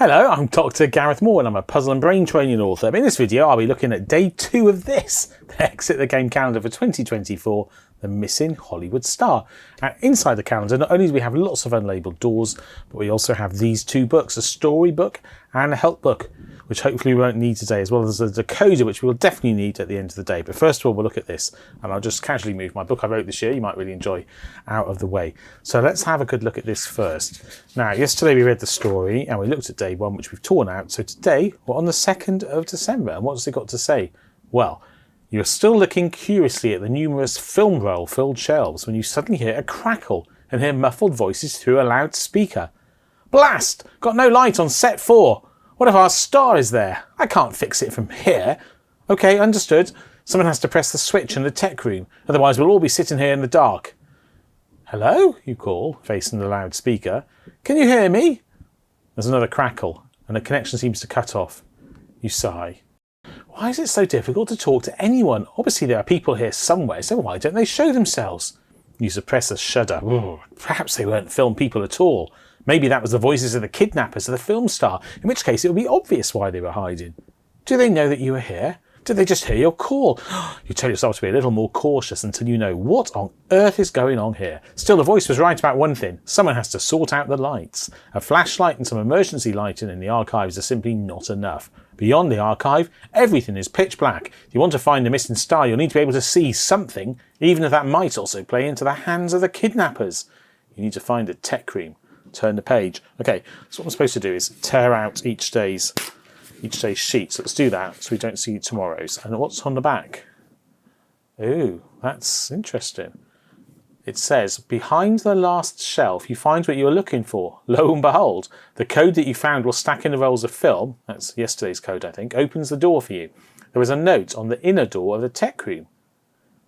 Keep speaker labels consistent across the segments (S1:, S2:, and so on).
S1: Hello, I'm Dr. Gareth Moore and I'm a puzzle and brain training author. In this video I'll be looking at day 2 of this, the Exit the Game calendar for 2024, The Missing Hollywood Star. And inside the calendar not only do we have lots of unlabelled doors, but we also have these two books, a story book and a help book, which hopefully we won't need today, as well as a decoder, which we will definitely need at the end of the day. But first of all, we'll look at this, and I'll just casually move my book I wrote this year, you might really enjoy, out of the way. So let's have a good look at this first. Now, yesterday we read the story, and we looked at day 1, which we've torn out. So today, we're on the 2nd of December, and what has it got to say? Well, you're still looking curiously at the numerous film roll-filled shelves when you suddenly hear a crackle and hear muffled voices through a loudspeaker. Blast! Got no light on set 4! What if our star is there? I can't fix it from here. Okay, understood. Someone has to press the switch in the tech room, otherwise we'll all be sitting here in the dark. Hello, you call, facing the loudspeaker. Can you hear me? There's another crackle, and the connection seems to cut off. You sigh. Why is it so difficult to talk to anyone? Obviously there are people here somewhere, so why don't they show themselves? You suppress a shudder. Perhaps they weren't film people at all. Maybe that was the voices of the kidnappers of the film star, in which case it would be obvious why they were hiding. Do they know that you are here? Did they just hear your call? You tell yourself to be a little more cautious until you know what on earth is going on here. Still, the voice was right about one thing. Someone has to sort out the lights. A flashlight and some emergency lighting in the archives are simply not enough. Beyond the archive, everything is pitch black. If you want to find the missing star, you'll need to be able to see something, even if that might also play into the hands of the kidnappers. You need to find a tech room. Turn the page. Okay, so what I'm supposed to do is tear out each day's sheet. So let's do that so we don't see tomorrow's. And what's on the back? Ooh, that's interesting. It says, behind the last shelf, you find what you were looking for. Lo and behold, the code that you found will stack in the rolls of film, that's yesterday's code I think, opens the door for you. There is a note on the inner door of the tech room.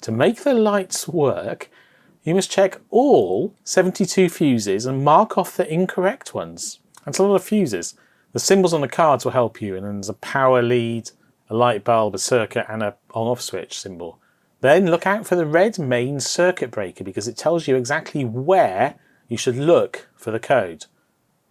S1: To make the lights work, you must check all 72 fuses and mark off the incorrect ones. That's a lot of fuses. The symbols on the cards will help you, and then there's a power lead, a light bulb, a circuit, and a on-off switch symbol. Then look out for the red main circuit breaker because it tells you exactly where you should look for the code.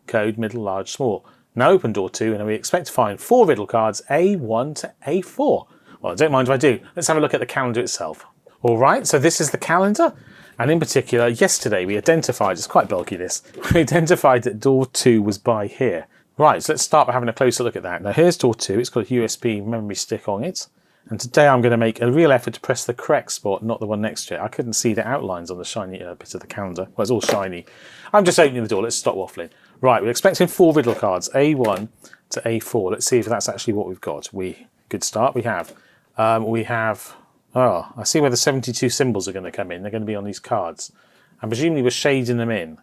S1: Code, middle, large, small. Now open door 2, and we expect to find 4 riddle cards, A1 to A4. Well, I don't mind if I do. Let's have a look at the calendar itself. Alright, so this is the calendar. And in particular, yesterday we identified, it's quite bulky this, we identified that door 2 was by here. Right, so let's start by having a closer look at that. Now here's door 2, it's got a USB memory stick on it. And today I'm going to make a real effort to press the correct spot, not the one next to it. I couldn't see the outlines on the shiny bit of the calendar. Well, it's all shiny. I'm just opening the door, let's stop waffling. Right, we're expecting 4 riddle cards, A1 to A4. Let's see if that's actually what we've got. Good start, we have. Oh, I see where the 72 symbols are going to come in. They're going to be on these cards. And presumably we're shading them in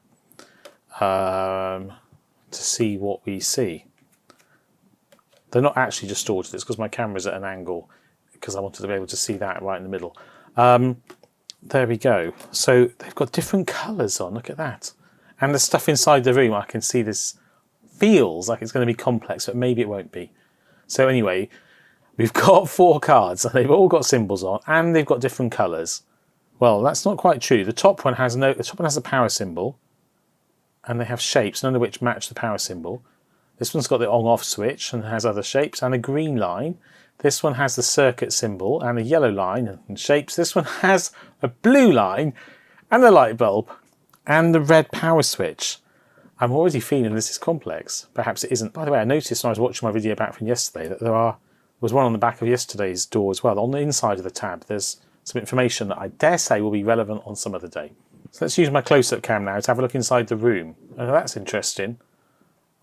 S1: to see what we see. They're not actually distorted. It's because my camera's at an angle because I wanted to be able to see that right in the middle. There we go. So they've got different colours on. Look at that. And the stuff inside the room, I can see this feels like it's going to be complex, but maybe it won't be. So anyway, we've got 4 cards, and they've all got symbols on, and they've got different colours. Well, that's not quite true. The top one has a power symbol, and they have shapes, none of which match the power symbol. This one's got the on-off switch and has other shapes, and a green line. This one has the circuit symbol and a yellow line and shapes. This one has a blue line and a light bulb and the red power switch. I'm already feeling this is complex. Perhaps it isn't. By the way, I noticed when I was watching my video back from yesterday that there was one on the back of yesterday's door as well. On the inside of the tab, there's some information that I dare say will be relevant on some other day. So let's use my close-up cam now to have a look inside the room. Oh, that's interesting.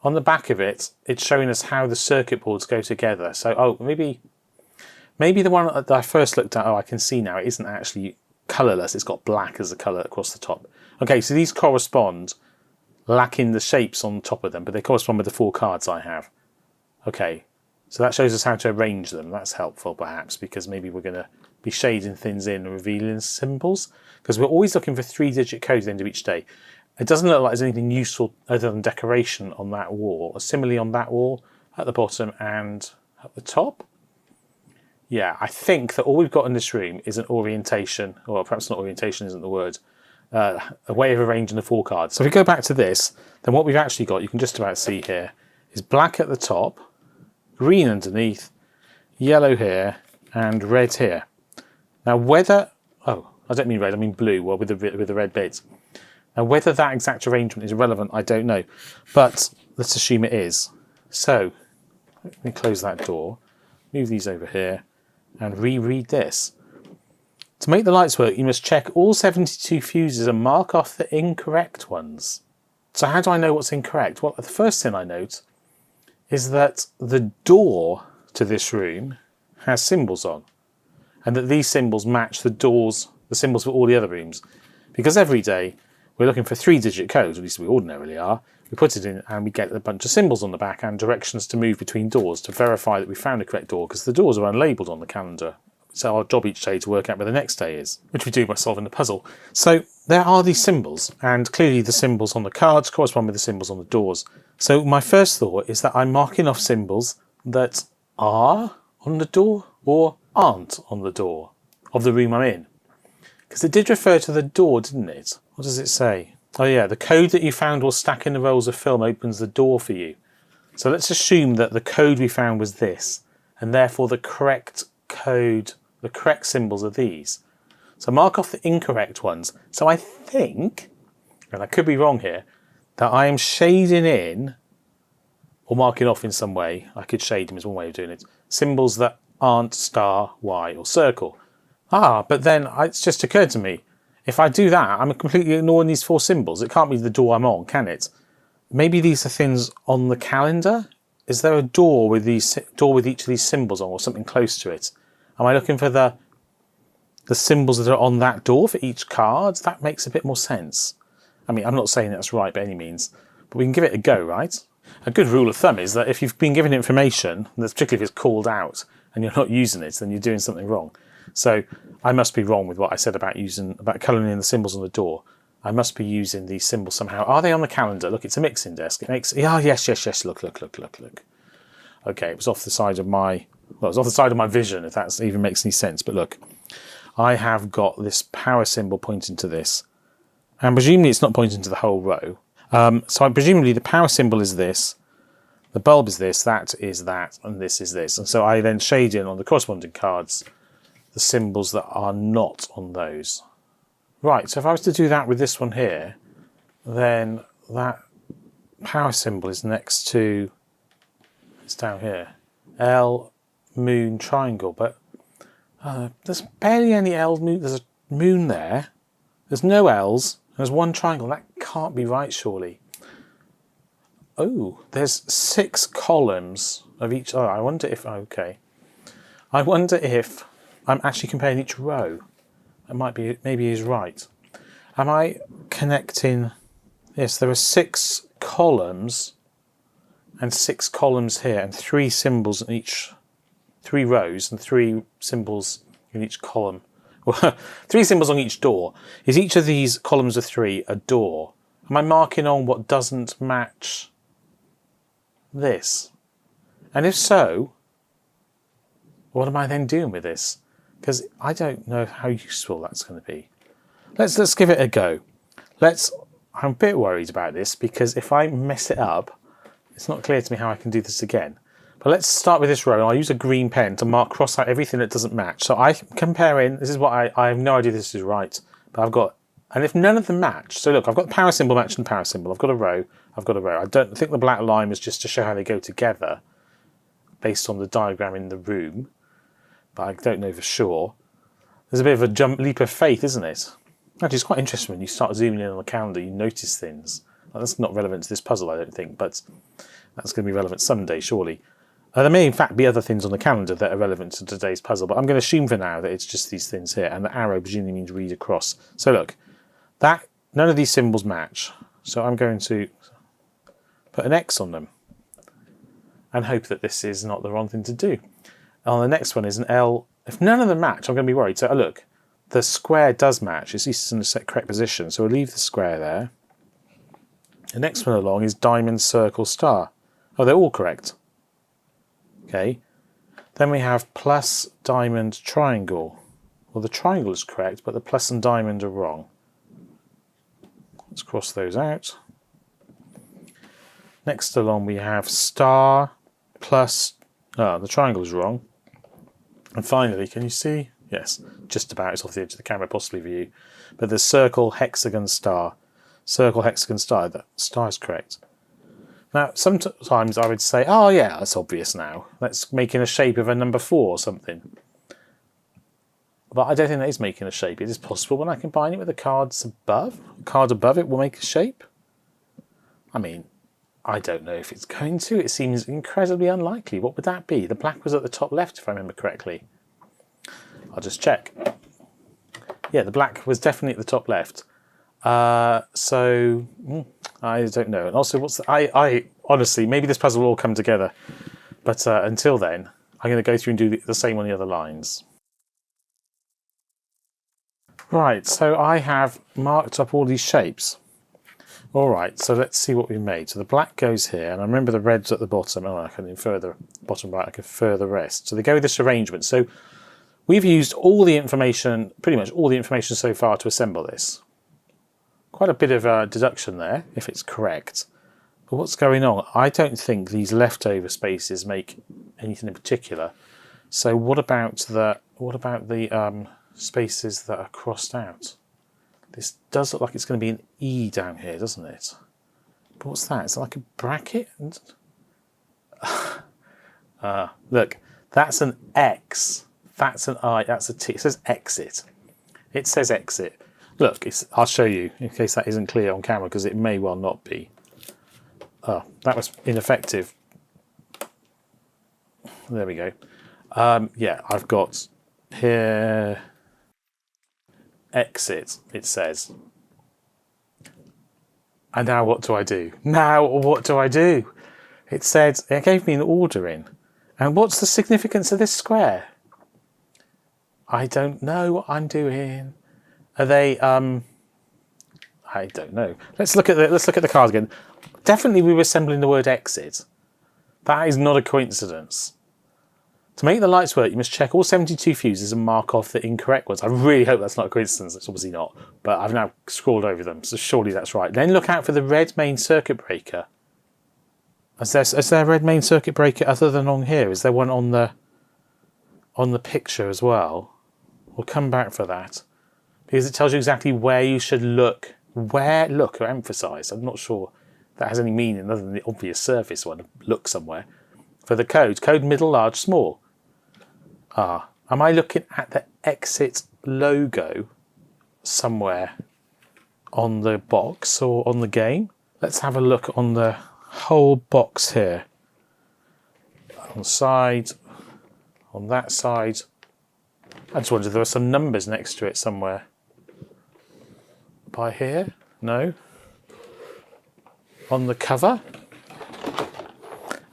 S1: On the back of it, it's showing us how the circuit boards go together. So, maybe the one that I first looked at, I can see now, it isn't actually colourless. It's got black as a colour across the top. Okay, so these correspond, lacking the shapes on the top of them, but they correspond with the 4 cards I have. Okay. So that shows us how to arrange them. That's helpful perhaps because maybe we're going to be shading things in and revealing symbols because we're always looking for 3-digit codes at the end of each day. It doesn't look like there's anything useful other than decoration on that wall. Or similarly on that wall, at the bottom and at the top. Yeah, I think that all we've got in this room is an orientation, or perhaps not orientation isn't the word, a way of arranging the 4 cards. So if we go back to this, then what we've actually got, you can just about see here, is black at the top, green underneath, yellow here, and red here. Now whether, oh, I don't mean red, I mean blue, well, with the red bits. Now whether that exact arrangement is relevant, I don't know, but let's assume it is. So let me close that door, move these over here, and reread this. To make the lights work, you must check all 72 fuses and mark off the incorrect ones. So how do I know what's incorrect? Well, the first thing I note is that the door to this room has symbols on, and that these symbols match the symbols for all the other rooms. Because every day we're looking for 3-digit codes, at least we ordinarily are. We put it in and we get a bunch of symbols on the back and directions to move between doors to verify that we found the correct door, because the doors are unlabelled on the calendar. So our job each day to work out where the next day is, which we do by solving the puzzle. So there are these symbols, and clearly the symbols on the cards correspond with the symbols on the doors. So my first thought is that I'm marking off symbols that are on the door or aren't on the door of the room I'm in. Because it did refer to the door, didn't it? What does it say? Oh yeah, the code that you found while stacking the rolls of film opens the door for you. So let's assume that the code we found was this, and therefore the correct code, the correct symbols are these. So mark off the incorrect ones. So I think, and I could be wrong here, that I am shading in, or marking off in some way, I could shade them is one way of doing it, symbols that aren't star, Y or circle. But then it's just occurred to me, if I do that, I'm completely ignoring these 4 symbols. It can't be the door I'm on, can it? Maybe these are things on the calendar? Is there a door with each of these symbols on, or something close to it? Am I looking for the symbols that are on that door for each card? That makes a bit more sense. I mean, I'm not saying that's right by any means, but we can give it a go, right? A good rule of thumb is that if you've been given information, particularly if it's called out and you're not using it, then you're doing something wrong. So I must be wrong with what I said about colouring in the symbols on the door. I must be using these symbols somehow. Are they on the calendar? Look, it's a mixing desk. It makes, yes. Look. Okay, it was off the side of my, well, it was off the side of my vision, if that even makes any sense. But look, I have got this power symbol pointing to this, and presumably it's not pointing to the whole row. So presumably the power symbol is this, the bulb is this, that is that, and this is this. And so I then shade in on the corresponding cards the symbols that are not on those. Right, so if I was to do that with this one here, then that power symbol is next to, it's down here, L, moon, triangle, but there's barely any L, moon, there's a moon there, there's no L's, there's one triangle. That can't be right, surely. Oh, there's 6 columns of each, I wonder if, okay. I wonder if I'm actually comparing each row. It might be, maybe he's right. Am I connecting? Yes, there are 6 columns and 6 columns here, and 3 symbols in each, 3 rows and 3 symbols in each column. 3 symbols on each door. Is each of these columns of 3 a door? Am I marking on what doesn't match this? And if so, what am I then doing with this? Because I don't know how useful that's going to be. Let's give it a go. I'm a bit worried about this, because if I mess it up, it's not clear to me how I can do this again. But let's start with this row, and I'll use a green pen to cross out everything that doesn't match. So I'm comparing, this is what I have no idea this is right, but I've got, and if none of them match, so look, I've got the power symbol matching the power symbol, I've got a row. I don't think the black line was just to show how they go together based on the diagram in the room, but I don't know for sure. There's a bit of a leap of faith, isn't it? Actually, it's quite interesting when you start zooming in on the calendar, you notice things. Well, that's not relevant to this puzzle, I don't think, but that's going to be relevant someday, surely. There may in fact be other things on the calendar that are relevant to today's puzzle, but I'm going to assume for now that it's just these things here, and the arrow presumably means read across. So look, none of these symbols match, so I'm going to put an X on them and hope that this is not the wrong thing to do. And the next one is an L. If none of them match, I'm going to be worried. So look, the square does match. It's at least in the correct position, so we'll leave the square there. The next one along is diamond, circle, star. Oh, they're all correct. Okay. Then we have plus, diamond, triangle. Well, the triangle is correct, but the plus and diamond are wrong. Let's cross those out. Next along we have star plus, the triangle is wrong. And finally, can you see? Yes, just about, it's off the edge of the camera, possibly for you. But there's circle, hexagon, star. Circle, hexagon, star, that star is correct. Now, sometimes I would say, oh yeah, that's obvious now. Let's make in a shape of a number 4 or something. But I don't think that is making a shape. It is possible when I combine it with the cards above. Cards above it will make a shape. I mean, I don't know if it's going to. It seems incredibly unlikely. What would that be? The black was at the top left, if I remember correctly. I'll just check. Yeah, the black was definitely at the top left. So I don't know. And also, I honestly, maybe this puzzle will all come together. But until then, I'm going to go through and do the same on the other lines. Right, so I have marked up all these shapes. All right, so let's see what we made. So the black goes here, and I remember the red's at the bottom. Oh, I can infer the bottom right, I can infer the rest. So they go with this arrangement. So we've used all the information, pretty much all the information so far to assemble this. Quite a bit of deduction there, if it's correct. But what's going on? I don't think these leftover spaces make anything in particular. So what about the spaces that are crossed out? This does look like it's going to be an E down here, doesn't it? But what's that? Is it like a bracket? Look, that's an X. That's an I. That's a T. It says exit. It says exit. Look, I'll show you in case that isn't clear on camera, because it may well not be. Oh, that was ineffective. There we go. Yeah, I've got here exit, it says. And now what do I do? Now what do I do? It said, it gave me an order in. And what's the significance of this square? I don't know what I'm doing. Are they I don't know. Let's look at the cards again. Definitely we were assembling the word exit. That is not a coincidence. To make the lights work, you must check all 72 fuses and mark off the incorrect ones. I really hope that's not a coincidence. It's obviously not. But I've now scrolled over them, so surely that's right. Then look out for the red main circuit breaker. Is there a red main circuit breaker other than on here? Is there one on the picture as well? We'll come back for that. Because it tells you exactly where you should look. Where look or emphasise. I'm not sure that has any meaning other than the obvious surface one. Look somewhere. For the code. Code middle, large, small. Am I looking at the exit logo somewhere on the box or on the game? Let's have a look on the whole box here. On the side, on that side. I just wondered if there were some numbers next to it somewhere. By here? No. On the cover?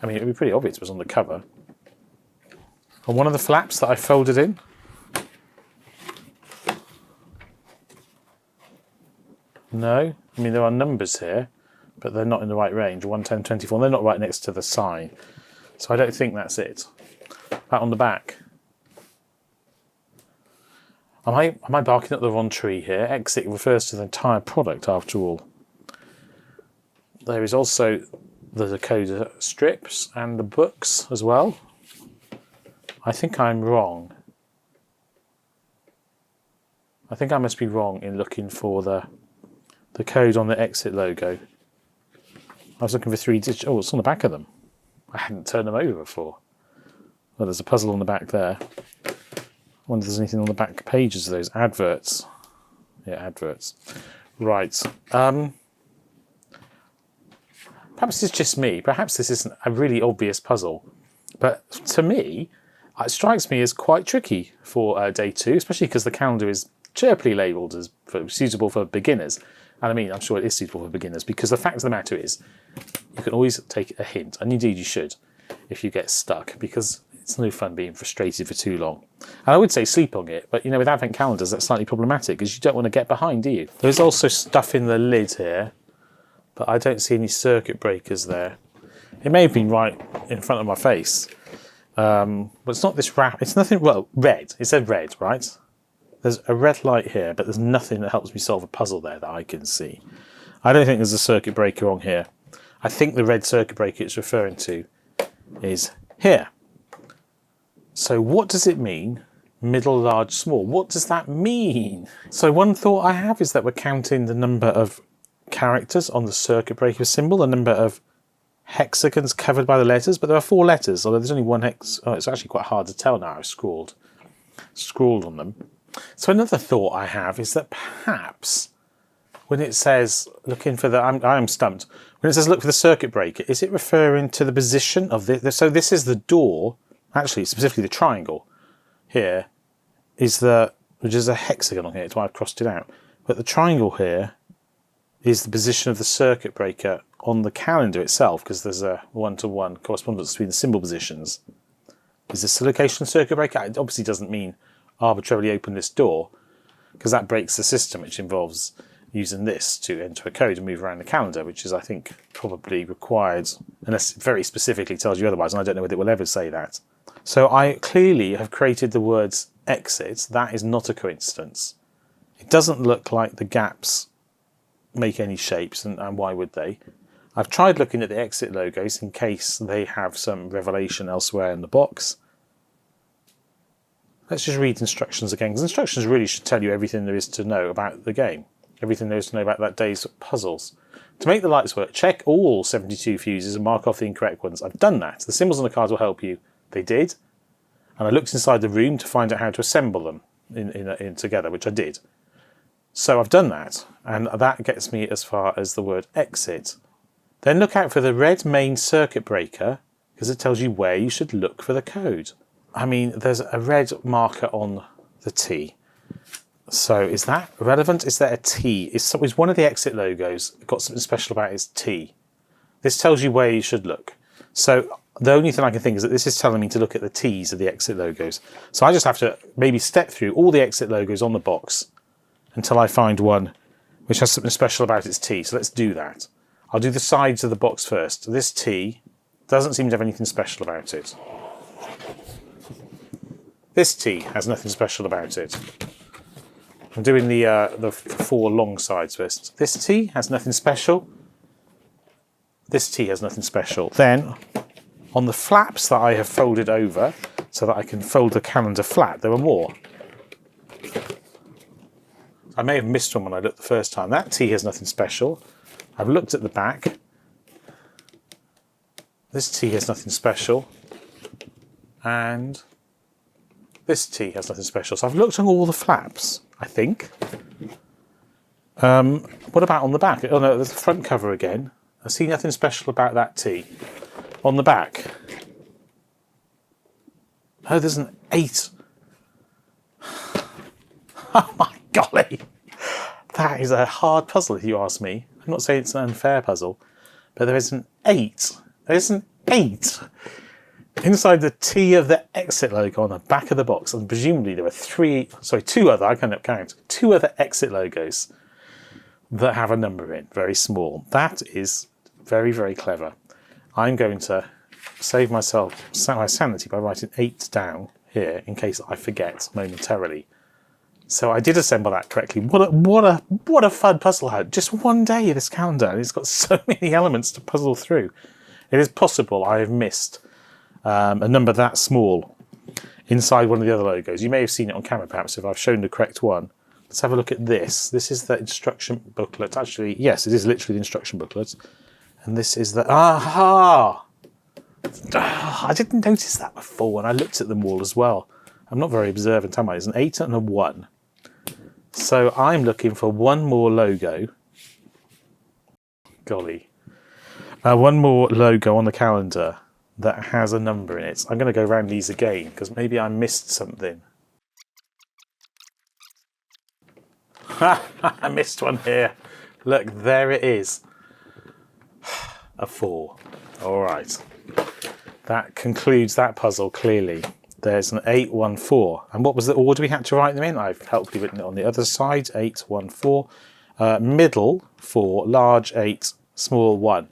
S1: I mean, it would be pretty obvious it was on the cover. On one of the flaps that I folded in. No. I mean, there are numbers here, but they're not in the right range. 1, 10, 24. They're not right next to the sign. So I don't think that's it. That on the back. Am I barking up the wrong tree here? Exit refers to the entire product, after all. There is also the decoder strips and the books as well. I think I'm wrong. I think I must be wrong in looking for the code on the exit logo. I was looking for 3 digits. Oh, it's on the back of them. I hadn't turned them over before. Well, there's a puzzle on the back there. I wonder if there's anything on the back pages of those adverts. Yeah, adverts. Right. Perhaps it's just me. Perhaps this isn't a really obvious puzzle. But to me, it strikes me as quite tricky for day 2, especially because the calendar is chirpily labelled as suitable for beginners. And I mean, I'm sure it is suitable for beginners, because the fact of the matter is, you can always take a hint, and indeed you should, if you get stuck, because it's no fun being frustrated for too long. And I would say sleep on it, but you know, with advent calendars, that's slightly problematic, because you don't want to get behind, do you? There's also stuff in the lid here, but I don't see any circuit breakers there. It may have been right in front of my face. But it's not this wrap. It's nothing. Well, red. It said red, right? There's a red light here, but there's nothing that helps me solve a puzzle there that I can see. I don't think there's a circuit breaker on here. I think the red circuit breaker it's referring to is here. So what does it mean? Middle, large, small. What does that mean? So one thought I have is that we're counting the number of characters on the circuit breaker symbol, the number of hexagons covered by the letters, but there are 4 letters, although there's only one hex. Oh, it's actually quite hard to tell now. I've scrawled on them. So another thought I have is that perhaps when it says looking for the, I am stumped. When it says look for the circuit breaker, is it referring to the position of the, so this is the door, actually specifically the triangle here is the, which is a hexagon on here, it's why I've crossed it out. But the triangle here is the position of the circuit breaker on the calendar itself, because there's a one-to-one correspondence between the symbol positions. Is this the location of the circuit breaker? It obviously doesn't mean arbitrarily open this door, because that breaks the system, which involves using this to enter a code and move around the calendar, which is, I think, probably required, unless it very specifically tells you otherwise, and I don't know whether it will ever say that. So I clearly have created the words exit. That is not a coincidence. It doesn't look like the gaps make any shapes, and why would they? I've tried looking at the exit logos in case they have some revelation elsewhere in the box. Let's just read instructions again, because instructions really should tell you everything there is to know about the game, everything there is to know about that day's puzzles. To make the lights work, check all 72 fuses and mark off the incorrect ones. I've done that. The symbols on the cards will help you. They did. And I looked inside the room to find out how to assemble them in together, which I did. So I've done that, and that gets me as far as the word exit. Then look out for the red main circuit breaker, because it tells you where you should look for the code. I mean, there's a red marker on the T. So is that relevant? Is there a T? Is one of the exit logos got something special about its T? This tells you where you should look. So the only thing I can think is that this is telling me to look at the T's of the exit logos. So I just have to maybe step through all the exit logos on the box until I find one which has something special about its T. So let's do that. I'll do the sides of the box first. This T doesn't seem to have anything special about it. This T has nothing special about it. I'm doing the 4 long sides first. This T has nothing special. This T has nothing special. Then, on the flaps that I have folded over, so that I can fold the calendar flat, there were more. I may have missed one when I looked the first time. That T has nothing special. I've looked at the back. This T has nothing special. And this T has nothing special. So I've looked on all the flaps, I think. What about on the back? Oh no, there's the front cover again. I see nothing special about that T. On the back. Oh, there's an 8. Oh my golly. That is a hard puzzle if you ask me. I'm not saying it's an unfair puzzle, but there is an 8. There's an 8 inside the T of the exit logo on the back of the box, and presumably there were 2 other, I can't count, 2 other exit logos that have a number in, very small. That is very, very clever. I'm going to save myself my sanity by writing 8 down here in case I forget momentarily. So I did assemble that correctly. What a fun puzzle I had. Just one day of this calendar, and it's got so many elements to puzzle through. It is possible I have missed a number that small inside one of the other logos. You may have seen it on camera perhaps if I've shown the correct one. Let's have a look at this. This is the instruction booklet. Actually, yes, it is literally the instruction booklet. And this is the... Aha! I didn't notice that before when I looked at them all as well. I'm not very observant, am I? There's an 8 and a 1. So I'm looking for one more logo. Golly. One more logo on the calendar that has a number in it. I'm going to go around these again because maybe I missed something. I missed one here. Look, there it is. A 4. All right. That concludes that puzzle clearly. There's an 8, 1, 4. And what was the order we had to write them in? I've helpfully written it on the other side. 8, 1, 4. Middle 4, large 8, small 1.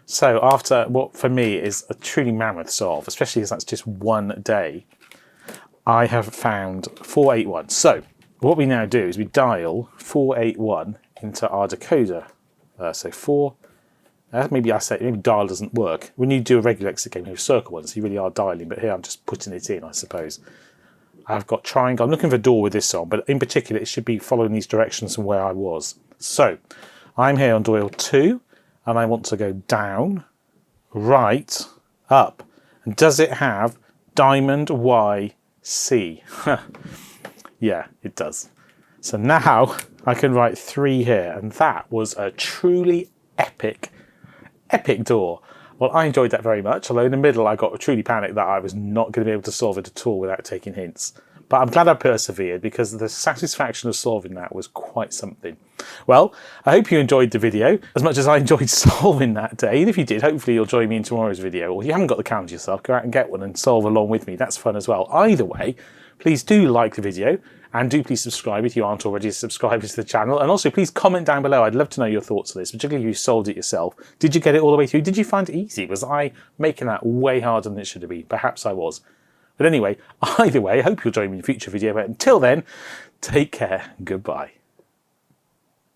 S1: So after what for me is a truly mammoth solve, especially as that's just one day, I have found 481. So what we now do is we dial 481 into our decoder. So 4, Maybe I say maybe dial doesn't work. When you do a regular exit game, you have circle ones, so you really are dialing, but here I'm just putting it in, I suppose. I've got triangle. I'm looking for a door with this on, but in particular it should be following these directions from where I was. So I'm here on Doyle 2, and I want to go down, right, up. And does it have diamond Y, C? Yeah, it does. So now I can write 3 here, and that was a truly epic door. Well, I enjoyed that very much, although in the middle I got truly panicked that I was not going to be able to solve it at all without taking hints. But I'm glad I persevered, because the satisfaction of solving that was quite something. Well, I hope you enjoyed the video as much as I enjoyed solving that day. And if you did, hopefully you'll join me in tomorrow's video. Or if you haven't got the calendar yourself, go out and get one and solve along with me. That's fun as well. Either way, please do like the video, and do please subscribe if you aren't already subscribed to the channel. And also please comment down below. I'd love to know your thoughts on this, particularly if you solved it yourself. Did you get it all the way through? Did you find it easy? Was I making that way harder than it should have been? Perhaps I was. But anyway, either way, I hope you'll join me in a future video. But until then, take care. Goodbye.